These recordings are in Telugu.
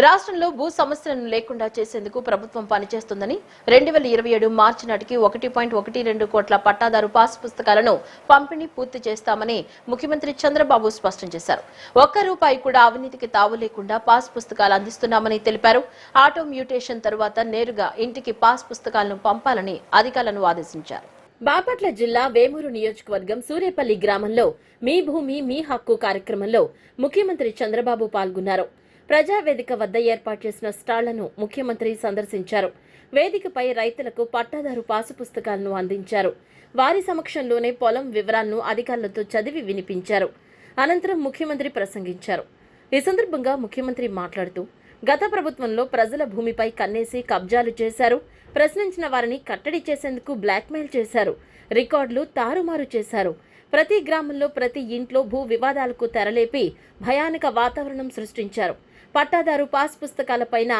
రాష్ట్రంలో భూ సమస్యలను లేకుండా చేసేందుకు ప్రభుత్వం పనిచేస్తుందని 2027 మార్చి నాటికి 1.12 కోట్ల పట్టాదారు పాస్ పుస్తకాలను పంపిణీ పూర్తి చేస్తామని ముఖ్యమంత్రి చంద్రబాబు స్పష్టం చేశారు. ఒక్క రూపాయి కూడా అవినీతికి తావు లేకుండా పాస్ పుస్తకాలు అందిస్తున్నామని తెలిపారు. ఆటో మ్యూటేషన్ తరువాత నేరుగా ఇంటికి పాస్ పుస్తకాలను పంపాలని అధికారులను ఆదేశించారు. బాపట్ల జిల్లా వేమూరు నియోజకవర్గం సూరేపల్లి గ్రామంలో మీ భూమి మీ హక్కు కార్యక్రమంలో ముఖ్యమంత్రి చంద్రబాబు పాల్గొన్నారు. ప్రజావేదిక వద్ద ఏర్పాటు చేసిన స్టాళ్లను ముఖ్యమంత్రి సందర్శించారు. వేదికపై రైతులకు పట్టాదారు పాసు పుస్తకాలను అందించారు. వారి సమక్షంలోనే పొలం వివరాలను అధికారులతో చదివి వినిపించారు. అనంతరం ముఖ్యమంత్రి ప్రసంగించారు. ఈ సందర్భంగా ముఖ్యమంత్రి మాట్లాడుతూ గత ప్రభుత్వంలో ప్రజల భూమిపై కన్నేసి కబ్జాలు చేశారు. ప్రశ్నించిన వారిని కట్టడి చేసేందుకు బ్లాక్మెయిల్ చేశారు. రికార్డులు తారుమారు చేశారు. ప్రతి గ్రామంలో ప్రతి ఇంట్లో భూ వివాదాలకు తెరలేపి భయానక వాతావరణం సృష్టించారు. పట్టాదారు పాస్ పుస్తకాలపైన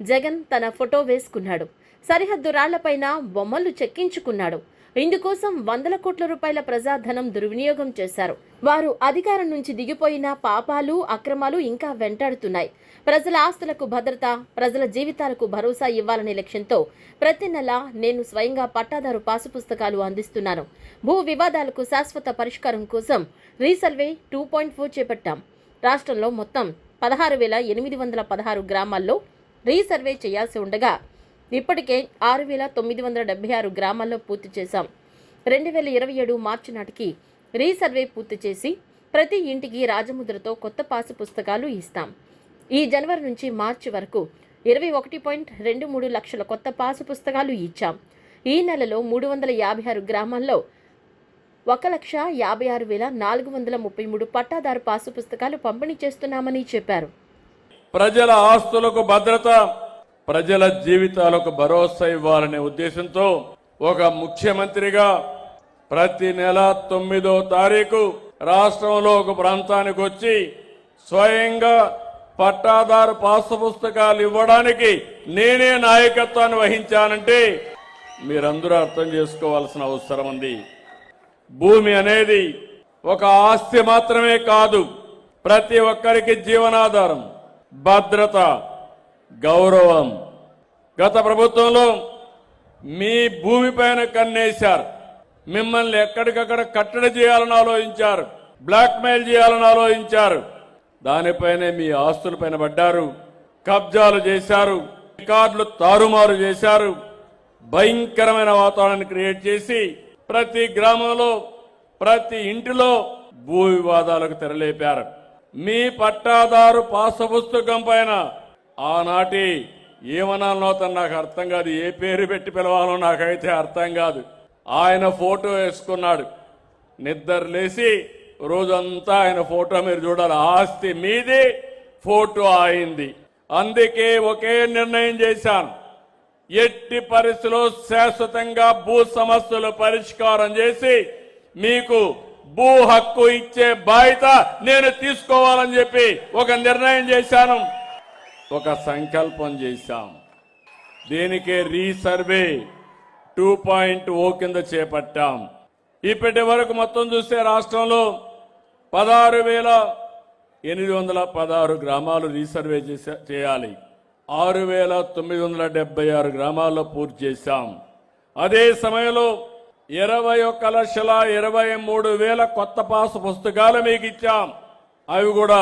జగన్ తన ఫోటో వేసుకున్నాడు. సరిహద్దు రాళ్లపైన బొమ్మలు చెక్కించుకున్నాడు. ఇందుకోసం వందల కోట్ల రూపాయల ప్రజాధనం దుర్వినియోగం చేశారు. వారు అధికారం నుంచి దిగిపోయిన పాపాలు అక్రమాలు ఇంకా వెంటాడుతున్నాయి. ప్రజల ఆస్తులకు భద్రత, ప్రజల జీవితాలకు భరోసా ఇవ్వాలనే లక్ష్యంతో ప్రతి నెల నేను స్వయంగా పట్టాదారు పాసు పుస్తకాలు అందిస్తున్నాను. భూ వివాదాలకు శాశ్వత పరిష్కారం కోసం రీసర్వే 2.4 చేపట్టాం. రాష్ట్రంలో మొత్తం 16,816 గ్రామాల్లో రీసర్వే చేయాల్సి ఉండగా ఇప్పటికే 6,976 గ్రామాల్లో పూర్తి చేశాం. 2027 మార్చి నాటికి రీసర్వే పూర్తి చేసి ప్రతి ఇంటికి రాజముద్రతో కొత్త పాసు పుస్తకాలు ఇస్తాం. ఈ జనవరి నుంచి మార్చి వరకు 21.23 లక్షల కొత్త పాసు పుస్తకాలు ఇచ్చాం. ఈ నెలలో 356 గ్రామాల్లో 1,56,433 పట్టాదారు పాసు పుస్తకాలు పంపిణీ చేస్తున్నామని చెప్పారు. ప్రజల ఆస్తులకు భద్రత, ప్రజల జీవితాలకు భరోసా ఇవ్వాలనే ఉద్దేశంతో ఒక ముఖ్యమంత్రిగా ప్రతి నెల 9వ తారీఖు రాష్ట్రంలో ఒక ప్రాంతానికి వచ్చి స్వయంగా పట్టాదారు పాసు పుస్తకాలు ఇవ్వడానికి నేనే నాయకత్వాన్ని వహించానంటే మీరందరూ అర్థం చేసుకోవాల్సిన అవసరం ఉంది. భూమి అనేది ఒక ఆస్తి మాత్రమే కాదు, ప్రతి ఒక్కరికి జీవనాధారం, భద్రత, గౌరవం. గత ప్రభుత్వంలో మీ భూమిపైన కన్నేశారు. మిమ్మల్ని ఎక్కడికక్కడ కట్టడి చేయాలని ఆలోచించారు, బ్లాక్మెయిల్ చేయాలని ఆలోచించారు. దానిపైనే మీ ఆస్తులపైన పడ్డారు, కబ్జాలు చేశారు, రికార్డులు తారుమారు చేశారు. భయంకరమైన వాతావరణాన్ని క్రియేట్ చేసి ప్రతి గ్రామంలో ప్రతి ఇంటిలో భూ వివాదాలకు తెరలేపారు. మీ పట్టాదారు పాసు పుస్తకం పైన ఆనాటి ఏమనాలనో నాకు అర్థం కాదు, ఏ పేరు పెట్టి పిలవాలో నాకైతే అర్థం కాదు. ఆయన ఫోటో వేసుకున్నాడు. నిద్ర లేచి రోజంతా ఆయన ఫోటో మీరు చూడాలి. ఆస్తి మీది, ఫోటో అయింది. అందుకే ఒకే నిర్ణయం చేశాను, ఎట్టి పరిస్థితుల్లో శాశ్వతంగా భూ సమస్యలు పరిష్కారం చేసి మీకు భూ హక్కు ఇచ్చే బాధ్యత నేను తీసుకోవాలని చెప్పి ఒక నిర్ణయం చేశాను, ఒక సంకల్పం చేశాం. దీనికి రీసర్వే 2.0 కింద చేపట్టాం. ఇప్పటి వరకు మొత్తం చూస్తే రాష్ట్రంలో 16,816 గ్రామాలు రీసర్వే చేయాలి. 6,976 గ్రామాల్లో పూర్తి చేశాం. అదే సమయంలో 21,23,000 కొత్త పాసు పుస్తకాలు మీకు ఇచ్చాం. అవి కూడా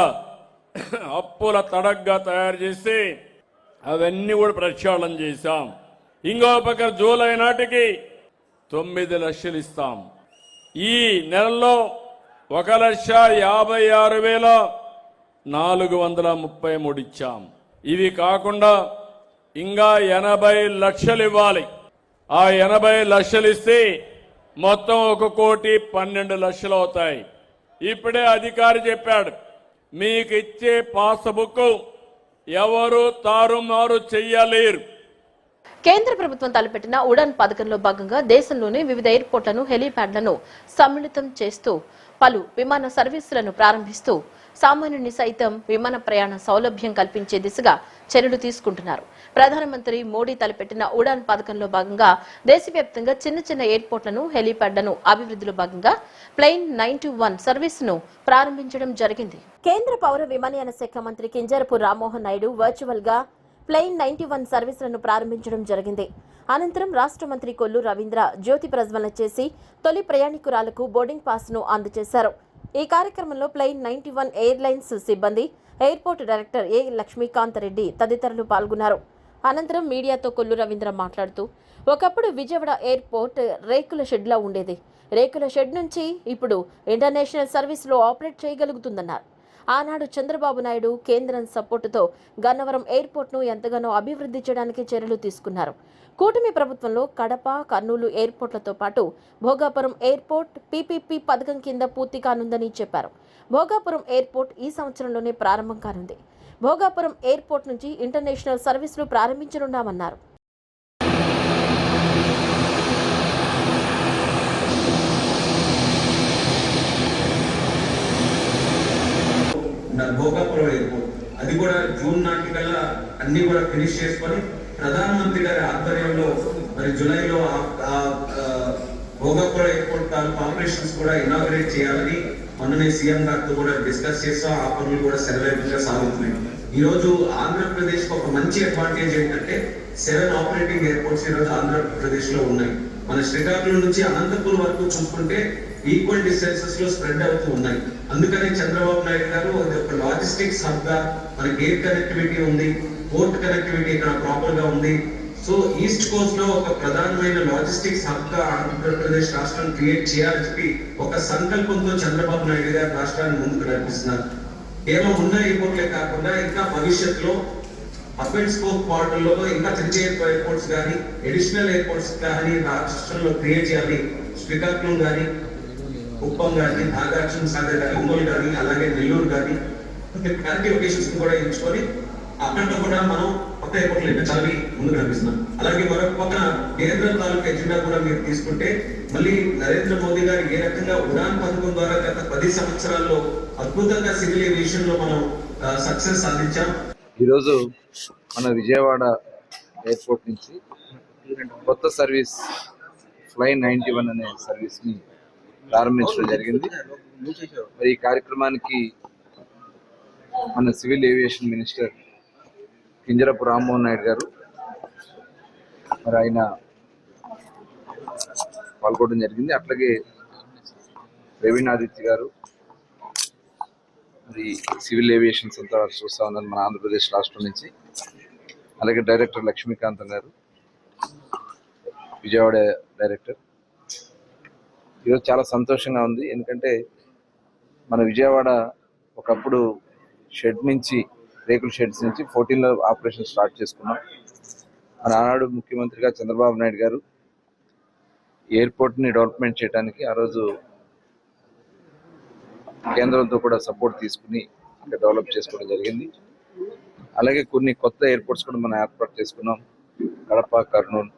అప్పుల తడగ్గా తయారు చేసి అవన్నీ కూడా ప్రక్షాళన చేశాం. ఇంకో పక్క జూలై నాటికి 9 లక్షలు ఇస్తాం. ఈ నెలలో 1,56,433 ఇచ్చాం. ఇవి కాకుండా ఇంకా 80 లక్షలు ఇవ్వాలి. ఆ 80 లక్షలు ఇస్తే మొత్తం 1,12 లక్షలు అవుతాయి. ఇప్పుడే అధికారి చెప్పాడు, మీకు ఇచ్చే పాస్బుక్ ఎవరు తారుమారు చెయ్యలేరు. కేంద్ర ప్రభుత్వం తలపెట్టిన ఉడాన్ పథకంలో భాగంగా దేశంలోని వివిధ ఎయిర్పోర్ట్లను, హెలీప్యాడ్లను సమ్మిళితం చేస్తూ పలు విమాన సర్వీసులను ప్రారంభిస్తూ సామాన్యుని సైతం విమాన ప్రయాణ సౌలభ్యం కల్పించే దిశగా చర్యలు తీసుకుంటున్నారు. ప్రధానమంత్రి మోడీ తలపెట్టిన ఉడాన్ పథకంలో భాగంగా దేశవ్యాప్తంగా చిన్న చిన్న ఎయిర్పోర్ట్లను, హెలీప్యాడ్లను అభివృద్ధిలో భాగంగా ప్లైన్ 91 సర్వీసును ప్రారంభించడం జరిగింది. కేంద్ర పౌర విమానయాన శాఖ మంత్రి కింజరపు రామ్మోహన్ నాయుడు వర్చువల్ గా ప్లైన్ 91 సర్వీసులను ప్రారంభించడం జరిగింది. అనంతరం రాష్ట్ర మంత్రి కొల్లు రవీంద్ర జ్యోతి ప్రజ్వలన చేసి తొలి ప్రయాణికురాలకు బోర్డింగ్ పాస్ ను అందజేశారు. ఈ కార్యక్రమంలో ప్లైన్ 91 ఎయిర్లైన్స్ సిబ్బంది, ఎయిర్పోర్ట్ డైరెక్టర్ ఏ లక్ష్మీకాంత్ రెడ్డి తదితరులు పాల్గొన్నారు. అనంతరం మీడియాతో కొల్లు రవీంద్ర మాట్లాడుతూ, ఒకప్పుడు విజయవాడ ఎయిర్పోర్ట్ రేకుల షెడ్లా ఉండేది. రేకుల షెడ్ నుంచి ఇప్పుడు ఇంటర్నేషనల్ సర్వీసులో ఆపరేట్ చేయగలుగుతుందన్నారు. ఆనాడు చంద్రబాబు నాయుడు కేంద్రం సపోర్టుతో గన్నవరం ఎయిర్పోర్ట్ను ఎంతగానో అభివృద్ధి చేయడానికి చర్యలు తీసుకున్నారు. కూటమి ప్రభుత్వంలో కడప, కర్నూలు ఎయిర్పోర్ట్లతో పాటు భోగాపురం ఎయిర్పోర్ట్ పీపీపీ పథకం కింద పూర్తి కానుందని చెప్పారు. భోగాపురం ఎయిర్పోర్ట్ ఈ సంవత్సరంలోనే ప్రారంభం కానుంది. భోగాపురం ఎయిర్పోర్ట్ నుంచి ఇంటర్నేషనల్ సర్వీసులు ప్రారంభించనున్నామన్నారు. భోగాపురం ఎయిర్పోర్ట్ అది కూడా జూన్ నాటికల్లా అన్ని కూడా ఫినిష్ చేసుకొని ప్రధానమంత్రి గారి ఆధ్వర్యంలో మరి జూలైలో భోగాపురం ఎయిర్పోర్ట్ ఆపరేషన్స్ కూడా ఇనాగరేట్ చేయాలని మొన్ననే సీఎం గారితో కూడా డిస్కస్ చేస్తాం. ఆ పనులు కూడా శరవేగంగా సాగుతున్నాయి. ఈ రోజు ఆంధ్రప్రదేశ్ కు ఒక మంచి అడ్వాంటేజ్ ఏంటంటే 7 ఆపరేటింగ్ ఎయిర్పోర్ట్స్ ఈ రోజు ఆంధ్రప్రదేశ్ లో ఉన్నాయి. మన శ్రీకాకుళం నుంచి అనంతపూర్ వరకు చూసుకుంటే ఈక్వల్ డిస్టెన్సెస్ లో స్ప్రెడ్ అవుతూ ఉన్నాయి. అందుకని చంద్రబాబు నాయుడు గారు ఒక లాజిస్టిక్స్ హబ్ గా మనకి ఎయిర్ కనెక్టివిటీ ఉంది, పోర్ట్ కనెక్టివిటీ ఇక్కడ ప్రాపర్ గా ఉంది. సో ఈస్ట్ కోస్ట్ లో ఒక ప్రధానమైన లాజిస్టిక్స్ హబ్ గా ఆంధ్రప్రదేశ్ రాష్ట్రాన్ని క్రియేట్ చేయాలని చెప్పి ఒక సంకల్పంతో చంద్రబాబు నాయుడు గారు రాష్ట్రాన్ని ముందుకు నడిపిస్తున్నారు. కేవలం ఉన్న ఎయిర్పోర్ట్లే కాకుండా ఇంకా భవిష్యత్తులో హబ్ అండ్ స్పోక్ మోడల్లో ఇంకా తిరిగే ఎయిర్పోర్ట్స్ కానీ అడిషనల్ ఎయిర్పోర్ట్స్ కానీ రాష్ట్రంలో క్రియేట్ చేయాలి. శ్రీకాకుళం కానీ, కుప్పం కానీ, నాగార్జున సాగర్ కానీ, ఒంగోలు కానీ, అలాగే నెల్లూరు కానీ కనెక్టివ్ లొకేషన్స్ కూడా ఎంచుకొని అక్కడ కూడా మనం కొత్త ఎయిర్పోర్ట్లు నిర్మించాలని ముందుకు నడిపిస్తున్నాం. అలాగే మరొక పక్కన కేంద్ర తాలూకు ఎజెండా కూడా మీరు తీసుకుంటే మళ్ళీ నరేంద్ర మోదీ గారు ఏ రకంగా ఉడాన్ పథకం ద్వారా గత 10 సంవత్సరాల్లో అద్భుతంగా సివిల్ ఏవియేషన్ లో మనం సక్సెస్ సాధించాం. ఈరోజు మన విజయవాడ ఎయిర్పోర్ట్ నుంచి కొత్త సర్వీస్ ఫ్లైన్ 91 అనే సర్వీస్ని ప్రారంభించడం జరిగింది. మరి ఈ కార్యక్రమానికి మన civil aviation minister Kinjarapu Rammohan Naidu గారు మరి ఆయన పాల్గొనడం జరిగింది. అట్లాగే ప్రవీణ్ ఆదిత్య గారు, మరి సివిల్ ఏవియేషన్స్ అంతా చూస్తూ ఉన్నారు మన ఆంధ్రప్రదేశ్ రాష్ట్రం నుంచి. అలాగే డైరెక్టర్ లక్ష్మీకాంతం గారు, విజయవాడ డైరెక్టర్. ఈరోజు చాలా సంతోషంగా ఉంది. ఎందుకంటే మన విజయవాడ ఒకప్పుడు షెడ్ నుంచి, రేకుల షెడ్స్ నుంచి 14లో ఆపరేషన్ స్టార్ట్ చేసుకున్నాం. మన ఆనాడు ముఖ్యమంత్రిగా చంద్రబాబు నాయుడు గారు ఎయిర్పోర్ట్ని డెవలప్మెంట్ చేయడానికి ఆ రోజు కేంద్రంతో కూడా సపోర్ట్ తీసుకుని ఇక్కడ డెవలప్ చేసుకోవడం జరిగింది. అలాగే కొన్ని కొత్త ఎయిర్పోర్ట్స్ కూడా మనం ఏర్పాటు చేసుకున్నాం, కడప, కర్నూలు.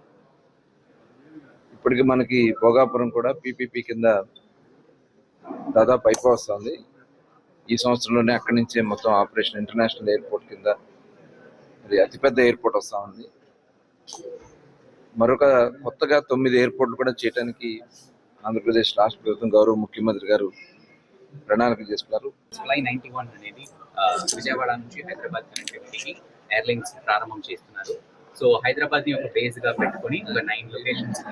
ఇప్పటికి మనకి భోగాపురం కూడా పీపీపీ కింద దాదాపు అయిపోతుంది. ఈ సంవత్సరంలోనే అక్కడి నుంచే మొత్తం ఆపరేషన్ ఇంటర్నేషనల్ ఎయిర్పోర్ట్ కింద మరి అతిపెద్ద ఎయిర్పోర్ట్ వస్తూ ఉంది. మరొక కొత్తగా 9 ఎయిర్పోర్ట్లు కూడా చేయడానికి ఆంధ్రప్రదేశ్ రాష్ట్ర ప్రభుత్వం గౌరవ ముఖ్యమంత్రి గారు ప్రణాళిక చేసుకున్నారు. ఫ్లైన్ 91 అనేది విజయవాడ నుంచి హైదరాబాద్ కనెక్టివిటీకి ఎయిర్లైన్స్ ప్రారంభం చేస్తున్నారు. సో హైదరాబాద్ ని ఒక బేస్ గా పెట్టుకొని ఒక 9 లొకేషన్స్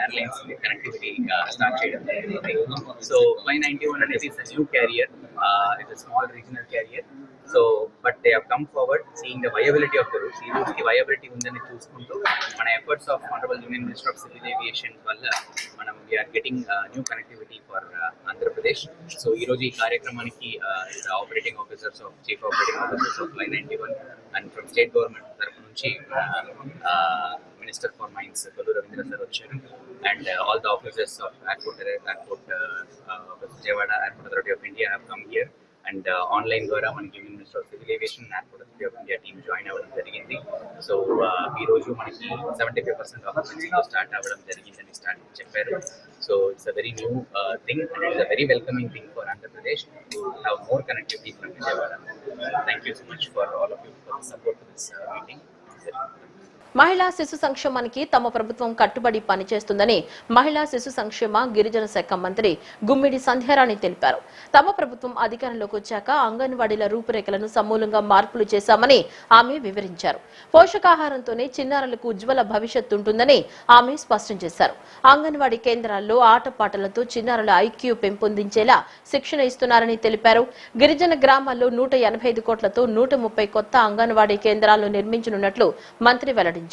ఎయిర్లైన్స్ కనెక్టివిటీ స్టార్ట్ చేయడం జరిగింది. సో ఫ్లైన్ 91 అనేది it's new carrier, it's small regional carrier. So but they have come forward seeing the viability of the routes. ఈ రూట్స్ కి వయబిలిటీ ఉందని చూసుకుంటూ మన efforts of honourable union minister of civil aviation వల్ల మనం we're getting new connectivity for Andhra Pradesh. So ఈ రోజు ఈ కార్యక్రమానికి operating officers of chief operating officers of Fly 91 and from state government తరఫు నుంచి Minister for Mines, Kollu Ravindra sir వచ్చారు. And all the officers of Airport Vijayawada Airport Authority of India have come here. And online ద్వారా మనకి union minister of civil aviation airport authority of India team join అవ్వడం జరిగింది. సో ఈ రోజు మనకి 75% ఆక్యుపెన్సీతో స్టార్ట్ అవ్వడం జరిగిందని చెప్పారు. So it's a very new thing, and it is a very welcoming thing for Andhra Pradesh to have more connectivity from Vijayawada. Thank you so much for all of you for the support to this meeting. మహిళా శిశు సంక్షేమానికి తమ ప్రభుత్వం కట్టుబడి పనిచేస్తుందని మహిళా శిశు సంక్షేమ గిరిజన శాఖ మంత్రి గుమ్మిడి సంధ్యారాణి తెలిపారు. తమ ప్రభుత్వం అధికారంలోకి వచ్చాక అంగన్వాడీల రూపురేఖలను సమూలంగా మార్పులు చేశామని ఆమె వివరించారు. పోషకాహారంతోనే చిన్నారులకు ఉజ్వల భవిష్యత్తు ఉంటుందని ఆమె స్పష్టం చేశారు. అంగన్వాడీ కేంద్రాల్లో ఆటపాటలతో చిన్నారుల ఐక్యూ పెంపొందించేలా శిక్షణ ఇస్తున్నారని తెలిపారు. గిరిజన గ్రామాల్లో 185 కోట్లతో 130 కొత్త అంగన్వాడీ కేంద్రాలను నిర్మించనున్నట్లు మంత్రి వెల్లడించారు.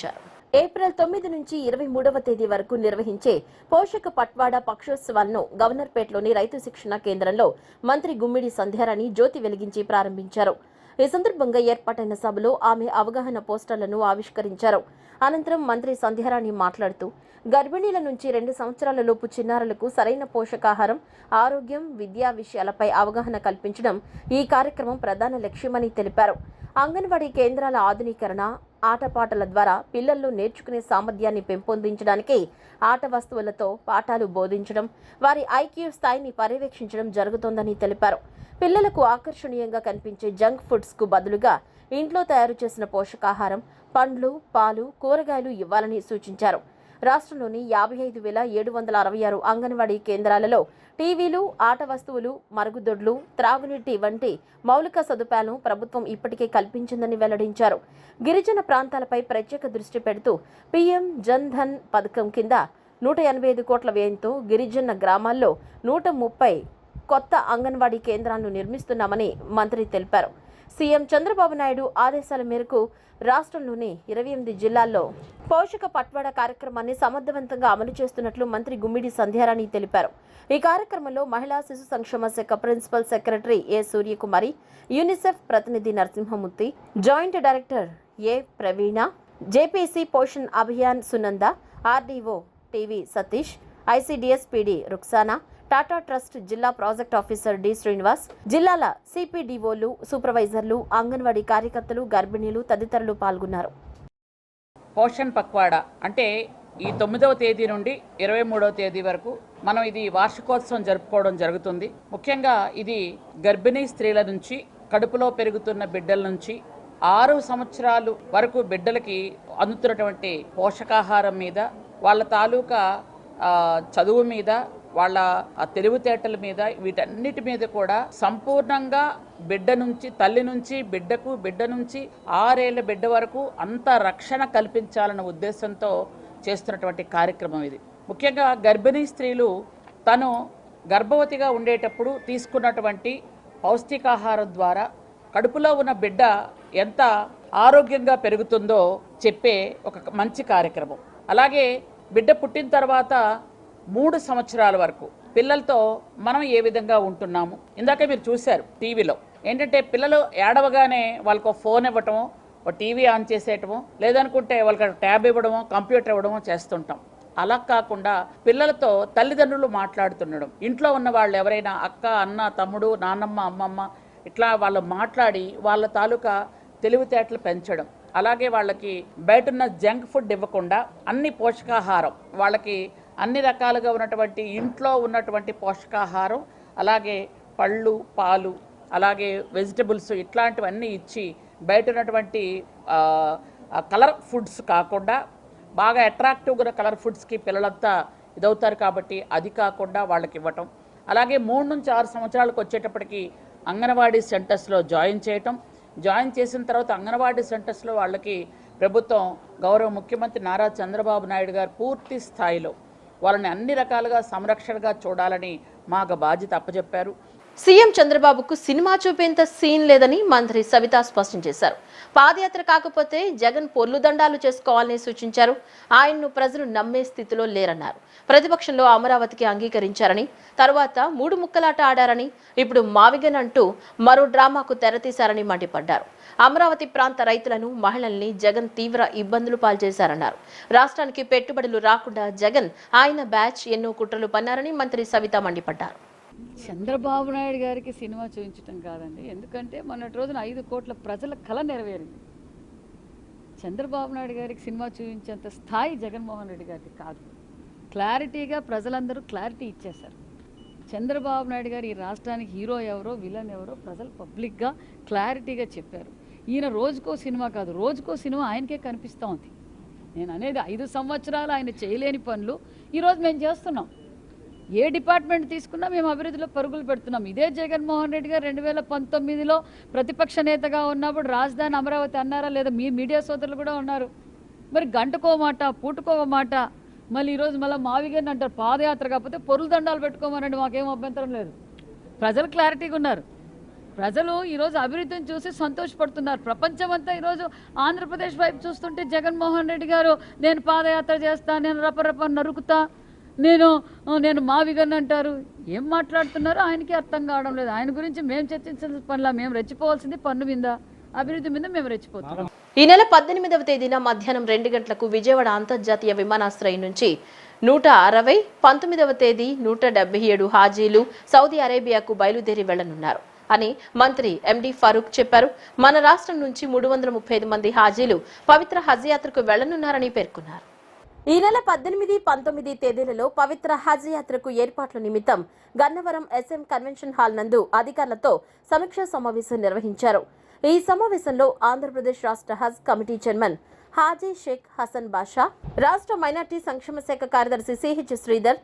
ఏప్రిల్ 9 నుంచి 23వ తేదీ వరకు నిర్వహించే పోషక పట్వాడా పక్షోత్సవాలను గవర్నర్పేటలోని రైతు శిక్షణ కేంద్రంలో మంత్రి గుమ్మిడి సంధ్యారాణి జ్యోతి వెలిగించి ప్రారంభించారు. ఈ సందర్భంగా ఏర్పాటైన సభలో ఆమె అవగాహన పోస్టర్లను ఆవిష్కరించారు. అనంతరం మంత్రి సంధ్యారాణి మాట్లాడుతూ గర్భిణీల నుంచి 2 సంవత్సరాల లోపు చిన్నారులకు సరైన పోషకాహారం, ఆరోగ్యం, విద్యా విషయాలపై అవగాహన కల్పించడం ఈ కార్యక్రమం ప్రధాన లక్ష్యమని తెలిపారు. అంగన్వాడీ కేంద్రాల ఆధునీకరణ, ఆటపాటల ద్వారా పిల్లల్లో నేర్చుకునే సామర్థ్యాన్ని పెంపొందించడానికి ఆట వస్తువులతో పాఠాలు బోధించడం, వారి ఐక్యూ స్థాయిని పర్యవేక్షించడం జరుగుతోందని తెలిపారు. పిల్లలకు ఆకర్షణీయంగా కనిపించే జంక్ ఫుడ్స్ కు బదులుగా ఇంట్లో తయారు చేసిన పోషకాహారం, పండ్లు, పాలు, కూరగాయలు ఇవ్వాలని సూచించారు. రాష్ట్రంలోని 55,766 అంగన్వాడీ కేంద్రాలలో టీవీలు, ఆట వస్తువులు, మరుగుదొడ్లు, త్రాగునీటి వంటి మౌలిక సదుపాయాలను ప్రభుత్వం ఇప్పటికే కల్పించిందని వెల్లడించారు. గిరిజన ప్రాంతాలపై ప్రత్యేక దృష్టి పెడుతూ పీఎం జన్ ధన్ పథకం కింద 185 కోట్ల వ్యయంతో గిరిజన గ్రామాల్లో 130 కొత్త అంగన్వాడీ కేంద్రాలను నిర్మిస్తున్నామని మంత్రి తెలిపారు. సీఎం చంద్రబాబు నాయుడు ఆదేశాల మేరకు రాష్ట్రంలోని 28 జిల్లాల్లో పోషక పట్వాడా కార్యక్రమాన్ని సమర్థవంతంగా అమలు చేస్తున్నట్లు మంత్రి గుమ్మిడి సంధ్యారాణి తెలిపారు. ఈ కార్యక్రమంలో మహిళా శిశు సంక్షేమ శాఖ principal secretary A Suryakumari, UNICEF ప్రతినిధి Narasimhamurthy, joint director A Praveena, JPC Poshan Abhiyan Sunanda, RDO TV Satish, ICDS PD Ruksana, Tata trust జిల్లా ప్రాజెక్ట్ ఆఫీసర్ డి శ్రీనివాస్, జిల్లాల సిపిడిఓలు, సూపర్వైజర్లు, అంగన్వాడీ కార్యకర్తలు, గర్భిణీలు తదితరులు పాల్గొన్నారు. పోషణ్ పక్వాడా అంటే ఈ 9వ తేదీ నుండి 23వ తేదీ వరకు మనం ఇది వార్షికోత్సవం జరుపుకోవడం జరుగుతుంది. ముఖ్యంగా ఇది గర్భిణీ స్త్రీల నుంచి, కడుపులో పెరుగుతున్న బిడ్డల నుంచి 6 సంవత్సరాలు వరకు బిడ్డలకి అందుతున్నటువంటి పోషకాహారం మీద, వాళ్ళ తాలూకా చదువు మీద, వాళ్ళ తెలివితేటల మీద, వీటన్నిటి మీద కూడా సంపూర్ణంగా బిడ్డ నుంచి, తల్లి నుంచి బిడ్డకు, బిడ్డ నుంచి 6 ఏళ్ల బిడ్డ వరకు అంత రక్షణ కల్పించాలన్న ఉద్దేశంతో చేస్తున్నటువంటి కార్యక్రమం ఇది. ముఖ్యంగా గర్భిణీ స్త్రీలు తను గర్భవతిగా ఉండేటప్పుడు తీసుకున్నటువంటి పౌష్టికాహారం ద్వారా కడుపులో ఉన్న బిడ్డ ఎంత ఆరోగ్యంగా పెరుగుతుందో చెప్పే ఒక మంచి కార్యక్రమం. అలాగే బిడ్డ పుట్టిన తర్వాత 3 సంవత్సరాల వరకు పిల్లలతో మనం ఏ విధంగా ఉంటున్నాము. ఇందాక మీరు చూశారు టీవీలో ఏంటంటే పిల్లలు ఏడవగానే వాళ్ళకు ఫోన్ ఇవ్వటమో, ఒక టీవీ ఆన్ చేసేయటమో, లేదనుకుంటే వాళ్ళకి ట్యాబ్ ఇవ్వడమో, కంప్యూటర్ ఇవ్వడమో చేస్తుంటాం. అలా కాకుండా పిల్లలతో తల్లిదండ్రులు మాట్లాడుతుండడం, ఇంట్లో ఉన్న వాళ్ళు ఎవరైనా అక్క, అన్న, తమ్ముడు, నాన్నమ్మ, అమ్మమ్మ ఇట్లా వాళ్ళు మాట్లాడి వాళ్ళ తాలూకా తెలివితేటలు పెంచడం. అలాగే వాళ్ళకి బయటున్న జంక్ ఫుడ్ ఇవ్వకుండా అన్ని పోషకాహారం, వాళ్ళకి అన్ని రకాలుగా ఉన్నటువంటి ఇంట్లో ఉన్నటువంటి పోషకాహారం, అలాగే పళ్ళు, పాలు, అలాగే వెజిటబుల్స్ ఇట్లాంటివన్నీ ఇచ్చి బయట ఉన్నటువంటి కలర్ ఫుడ్స్ కాకుండా బాగా అట్రాక్టివ్గా ఉన్న కలర్ ఫుడ్స్కి పిల్లలంతా ఇదవుతారు కాబట్టి అది కాకుండా వాళ్ళకి ఇవ్వటం. అలాగే 3 నుంచి 6 సంవత్సరాలకు వచ్చేటప్పటికి అంగన్వాడీ సెంటర్స్లో జాయిన్ చేయటం. జాయిన్ చేసిన తర్వాత అంగన్వాడీ సెంటర్స్లో వాళ్ళకి ప్రభుత్వం, గౌరవ ముఖ్యమంత్రి నారా చంద్రబాబు నాయుడు గారు పూర్తి స్థాయిలో వాళ్ళని అన్ని రకాలుగా సంరక్షణగా చూడాలని మాకు బాధ్యత అప్పచెప్పారు. సీఎం చంద్రబాబుకు సినిమా చూపేంత సీన్ లేదని మంత్రి సవిత స్పష్టం చేశారు. పాదయాత్ర కాకపోతే జగన్ పొర్లుదండాలు చేసుకోవాలని సూచించారు. ఆయన్ను ప్రజలు నమ్మే స్థితిలో లేరన్నారు. ప్రతిపక్షంలో అమరావతికి అంగీకరించారని, తర్వాత 3 ముక్కలాట ఆడారని, ఇప్పుడు మావిగన్ అంటూ మరో డ్రామాకు తెరతీశారని మండిపడ్డారు. అమరావతి ప్రాంత రైతులను, మహిళల్ని జగన్ తీవ్ర ఇబ్బందులు పాల్చేశారన్నారు. రాష్ట్రానికి పెట్టుబడులు రాకుండా జగన్, ఆయన బ్యాచ్ ఎన్నో కుట్రలు పన్నారని మంత్రి సవిత మండిపడ్డారు. చంద్రబాబు నాయుడు గారికి సినిమా చూపించడం కాదండి, ఎందుకంటే మొన్నటి రోజున 5 కోట్ల ప్రజల కళ నెరవేరింది. చంద్రబాబు నాయుడు గారికి సినిమా చూపించేంత స్థాయి జగన్మోహన్ రెడ్డి గారికి కాదు. క్లారిటీగా ప్రజలందరూ క్లారిటీ ఇచ్చేశారు. చంద్రబాబు నాయుడు గారు ఈ రాష్ట్రానికి హీరో ఎవరో విలన్ ఎవరో ప్రజలు పబ్లిక్గా క్లారిటీగా చెప్పారు. ఈయన రోజుకో సినిమా కాదు, రోజుకో సినిమా ఆయనకే కనిపిస్తూ ఉంది. నేను అనేది 5 సంవత్సరాలు ఆయన చేయలేని పనులు ఈరోజు మేము చేస్తున్నాం. ఏ డిపార్ట్మెంట్ తీసుకున్నా మేము అభివృద్ధిలో పరుగులు పెడుతున్నాం. ఇదే జగన్మోహన్ రెడ్డి గారు 2019లో ప్రతిపక్ష నేతగా ఉన్నప్పుడు రాజధాని అమరావతి అన్నారా లేదా? మీ మీడియా సోదరులు కూడా ఉన్నారు. మరి గంటకో మాట పూటకో మాట, మళ్ళీ ఈరోజు మళ్ళీ మావిగారిని అంటారు పాదయాత్ర కాకపోతే పొరుల దండాలు పెట్టుకోమనండి, మాకేం అభ్యంతరం లేదు. ప్రజలు క్లారిటీగా ఉన్నారు. ప్రజలు ఈరోజు అభివృద్ధిని చూసి సంతోషపడుతున్నారు. ప్రపంచమంతా ఈరోజు ఆంధ్రప్రదేశ్ వైపు చూస్తుంటే జగన్మోహన్ రెడ్డి గారు నేను పాదయాత్ర చేస్తా, నేను రపరప నరుకుతా, నేను మావిగన్ అంటారు. ఏం మాట్లాడుతున్నారో ఆయనకి అర్థం కావడం లేదు. ఆయన గురించి మేము చర్చించాల్సిన పనిలా, మేము రెచ్చిపోవాల్సింది పన్ను మీద, అభివృద్ధి మీద మేము రెచ్చిపోతున్నాం. ఈ నెల 18వ తేదీన మధ్యాహ్నం 2 గంటలకు విజయవాడ అంతర్జాతీయ విమానాశ్రయం నుంచి 160, 19వ తేదీ 177 హాజీలు సౌదీ అరేబియాకు బయలుదేరి వెళ్లనున్నారు అని మంత్రి ఎండి ఫరూక్ చెప్పారు. మన రాష్ట్రం నుంచి 335 మంది హాజీలు పవిత్ర హజ్ యాత్రకు వెళ్లనున్నారని పేర్కొన్నారు. ఈ నెల 18, 19 తేదీలలో పవిత్ర హజ్ యాత్రకు ఏర్పాట్ల నిమిత్తం గన్నవరం SM కన్వెన్షన్ హాల్ నందు అధికారులతో సమీక్షా సమావేశం నిర్వహించారు. ఈ సమావేశంలో ఆంధ్రప్రదేశ్ రాష్ట్ర హజ్ కమిటీ చైర్మన్ హాజీ షేక్ హసన్ బాషా, రాష్ట్ర మైనార్టీ సంక్షేమ శాఖ కార్యదర్శి CH శ్రీధర్,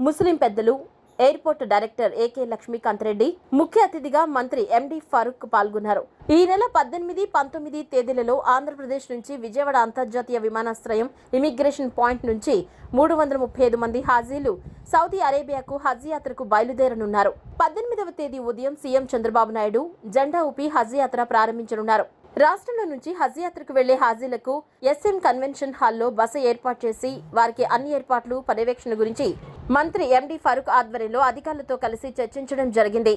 ముస్లిం పెద్దలు, airport director AK Lakshmikanth Reddy, ముఖ్య అతిథిగా మంత్రి ఎండి ఫరూక్ పాల్గొన్నారు. ఈ నెల 18, 19 తేదీలలో ఆంధ్రప్రదేశ్ నుంచి విజయవాడ అంతర్జాతీయ విమానాశ్రయం ఇమిగ్రేషన్ పాయింట్ నుంచి 335 మంది హాజీలు సౌదీ అరేబియాకు హజ్ యాత్రకు బయలుదేరనున్నారు. 18వ తేదీ ఉదయం సీఎం చంద్రబాబు నాయుడు జెండా ఊపి హజ్ యాత్ర ప్రారంభించనున్నారు. రాష్ట్రంలో నుంచి హజ్ యాత్రకు వెళ్లే హాజీలకు SM కన్వెన్షన్ హాల్లో బస ఏర్పాటు చేసి వారికి అన్ని ఏర్పాట్లు పర్యవేక్షణ గురించి మంత్రి ఎండి ఫరూక్ ఆధ్వర్యంలో అధికారులతో కలిసి చర్చించడం జరిగింది.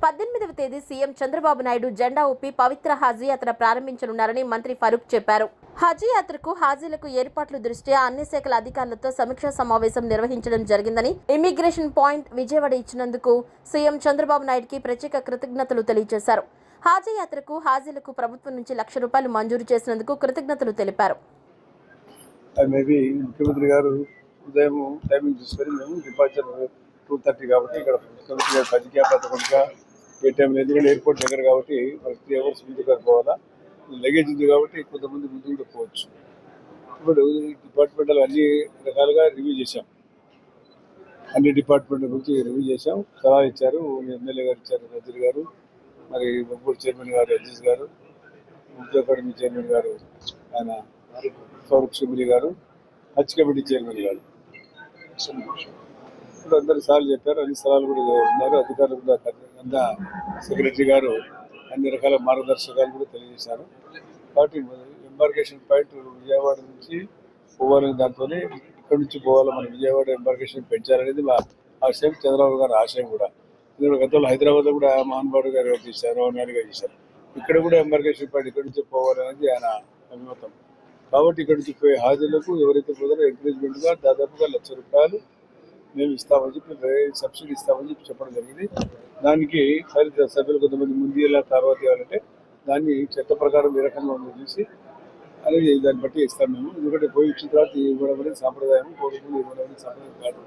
18వ తేదీ సీఎం చంద్రబాబు నాయుడు జెండా ఊపి పవిత్ర హజ్ యాత్ర ప్రారంభించనున్నారని మంత్రి ఫరూక్ చెప్పారు. హజ్ యాత్రకు హాజీలకు ఏర్పాట్ల దృష్ట్యా అన్ని శాఖల అధికారులతో సమీక్షా సమావేశం నిర్వహించడం జరిగిందని, ఇమిగ్రేషన్ పాయింట్ విజయవాడ ఇచ్చినందుకు సీఎం చంద్రబాబు నాయుడుకి ప్రత్యేక కృతజ్ఞతలు తెలియజేశారు. హజ్ యాత్రకు హాజీలకు ప్రభుత్వం నుంచి ₹1,00,000 మంజూరు చేసినందుకు కృతజ్ఞతలు తెలిపారు. ముఖ్యమంత్రి గారు ఉదయం టైమింగ్ చూసుకొని మేము డిపార్చర్ 2:30 కాబట్టి ఇక్కడ 10 పదకొండుగా ఏ టైం లేదు. ఎయిర్పోర్ట్ దగ్గర కాబట్టి మనకి 3 అవర్స్ ముందుగా పోవాలా. లగేజ్ ఉంది కాబట్టి కొంతమంది ముందు కూడా పోవచ్చు. ఇప్పుడు డిపార్ట్మెంట్లు అన్ని రకాలుగా రివ్యూ చేశాం. అన్ని డిపార్ట్మెంట్ల గురించి రివ్యూ చేశాం. సలహా ఇచ్చారు. ఎమ్మెల్యే గారు ఇచ్చారు, నజీర్ గారు, మరి బొబ్బూరు చైర్మన్ గారు అజీజ్ గారు, ఉర్దూ అకాడమీ చైర్మన్ గారు ఆయన ఫరూక్ షిబ్లీ గారు, హజ్ కమిటీ చైర్మన్ గారు ఇప్పుడు అందరు సలహాలు చెప్పారు. అన్ని సలహాలు కూడా ఉన్నారు. అధికారులు కూడా సెక్రటరీ గారు అన్ని రకాల మార్గదర్శకాలు కూడా తెలియజేశారు. కాబట్టి ఎంబార్కేషన్ పాయింట్ విజయవాడ నుంచి పోవాలని దాంతోనే ఇక్కడ నుంచి పోవాలి, మన విజయవాడ ఎంబార్కేషన్ పెంచాలనేది మా ఆశయం, చంద్రబాబు గారి ఆశయం కూడా. గతంలో హైదరాబాద్లో కూడా మహాన్బాడు గారు చేశారు, రావణాలు గారు చేశారు. ఇక్కడ కూడా ఎంబార్కేషన్ పాయింట్ ఇక్కడ నుంచి పోవాలనేది ఆయన అభిమతం. కాబట్టి ఇక్కడ నుంచి పోయే హాజీలకు ఎవరైతే పోతారో ఎంకరేజ్మెంట్గా దాదాపుగా ₹1,00,000 మేము ఇస్తామని చెప్పి, సబ్సిడీ ఇస్తామని చెప్పి చెప్పడం జరిగింది. దానికి సభ్యులు కొంతమంది ముందు ఇలా తర్వాత ఇవ్వాలంటే దాన్ని చట్ట ప్రకారం ఏ రకంగా ఉందో చూసి అనేది దాన్ని బట్టి ఇస్తాం మేము. ఎందుకంటే పోయి ఇచ్చిన తర్వాత ఇవ్వడం అనేది సాంప్రదాయం, కోరుకుని ఇవ్వడం అనేది సాంప్రదాయం కాదు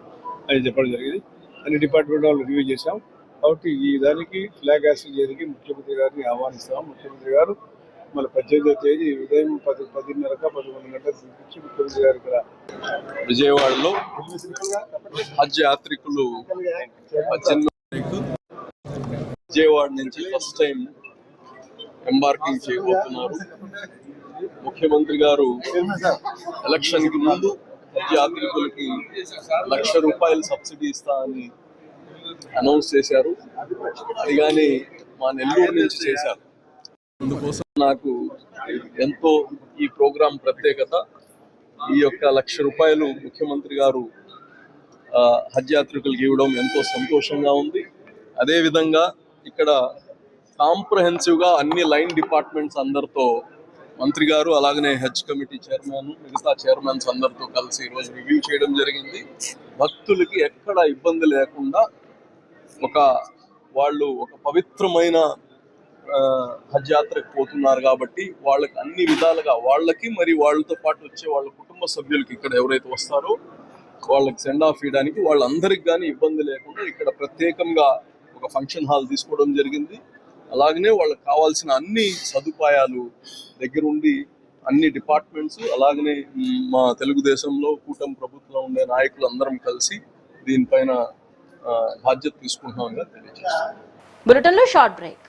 అని చెప్పడం జరిగింది. అన్ని డిపార్ట్మెంట్ వాళ్ళు రివ్యూ చేశాం. కాబట్టి ఈ దానికి ఫ్లాగ్ హాస్టింగ్ చేయడానికి ముఖ్యమంత్రి గారిని ఆహ్వానిస్తాం. ముఖ్యమంత్రి గారు మన 18వ తేదీ ఉదయం 10:30 11 గంటలకు పిలిపించి ముఖ్యమంత్రి గారు ఇక్కడ విజయవాడలో హజ్ యాత్రికులు 18వ తారీఖు విజయవాడ నుంచి ఫస్ట్ టైం ఎంబార్కింగ్ చేయబోతున్నారు. ముఖ్యమంత్రి గారు ఎలక్షన్ కి ముందు హజ్ యాత్రికులకి ₹1,00,000 సబ్సిడీ ఇస్తా అని అనౌన్స్ చేశారు. అది కానీ మా నెల్లూరు నుంచి చేశారు. అందుకోసం నాకు ఎంతో ఈ ప్రోగ్రాం ప్రత్యేకత. ఈ యొక్క ₹1,00,000 ముఖ్యమంత్రి గారు హజ్ యాత్రికులకు ఇవ్వడం ఎంతో సంతోషంగా ఉంది. అదేవిధంగా ఇక్కడ కాంప్రహెన్సివ్గా అన్ని లైన్ డిపార్ట్మెంట్స్ అందరితో మంత్రి గారు అలాగనే హజ్ కమిటీ చైర్మన్ మిగతా చైర్మన్స్ అందరితో కలిసి ఈరోజు రివ్యూ చేయడం జరిగింది. భక్తులకి ఎక్కడ ఇబ్బంది లేకుండా వాళ్ళు ఒక పవిత్రమైన హజ్ యాత్రకు పోతున్నారు కాబట్టి వాళ్ళకి అన్ని విధాలుగా వాళ్ళకి మరి వాళ్ళతో పాటు వచ్చే వాళ్ళ కుటుంబ సభ్యులకి ఇక్కడ ఎవరైతే వస్తారో వాళ్ళకి సెండ్ ఆఫ్ ఇవ్వడానికి వాళ్ళందరికి కానీ ఇబ్బంది లేకుండా ఇక్కడ ప్రత్యేకంగా ఒక ఫంక్షన్ హాల్ తీసుకోవడం జరిగింది. అలాగనే వాళ్ళకి కావాల్సిన అన్ని సదుపాయాలు దగ్గరుండి అన్ని డిపార్ట్మెంట్స్ అలాగనే మా తెలుగుదేశంలో కూటమి ప్రభుత్వం ఉండే నాయకులు అందరం కలిసి దీనిపైన బాధ్యత తీసుకుంటున్నామని తెలియజేస్తాం. బులెటిన్లో షార్ట్ బ్రేక్.